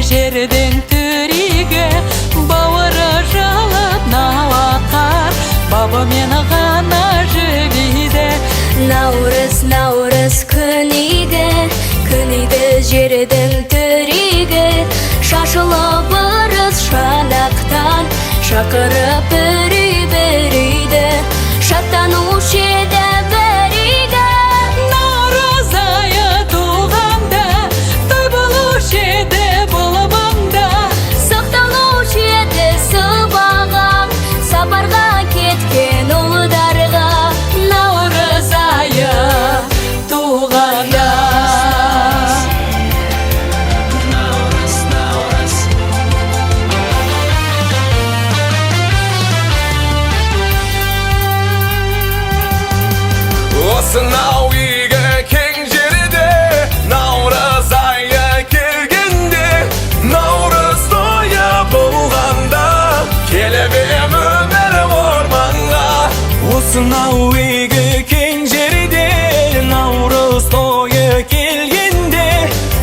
жерден түріге, бауыры жалап науақар, бабы мені ғана жібейді. Наурыз, наурыз күнігі, күнігі жердің түрігі, шашылып ырыс шанақтан, шақырып бірі-біріді, шаттанушы еді бірігі. Наурыз айы туғанда, той болушы еді болыбыңда, Сақталушы еді сыбағам, сапарға кеткен ұлдарға. наурыз айы туғанда. Осынау үйге кең жерде наурыз айы келгенде, наурыз тойы болғанда, келіп ем өмір орманға. Осынау үйге кең жерде наурыз тойы келгенде,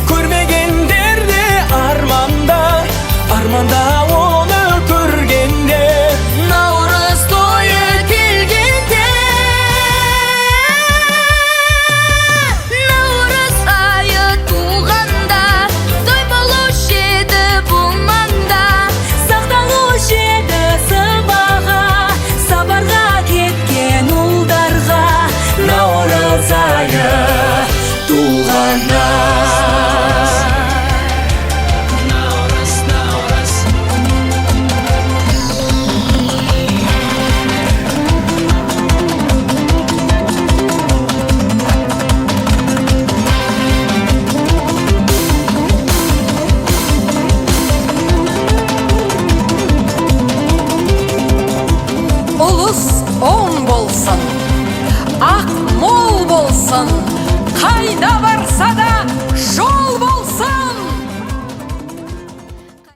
көрмегендер де арманда, арманда оны көргенде. Наурыз тойы келгенде, наурыз айы туғанда, той болушы еді бұл маңда. Сақталушы еді сыбаға, сапарға кеткен ұлдарға. Наурыз айы туғанда. Ұлыс оң болсын, ақ мол болсын, қайда барса да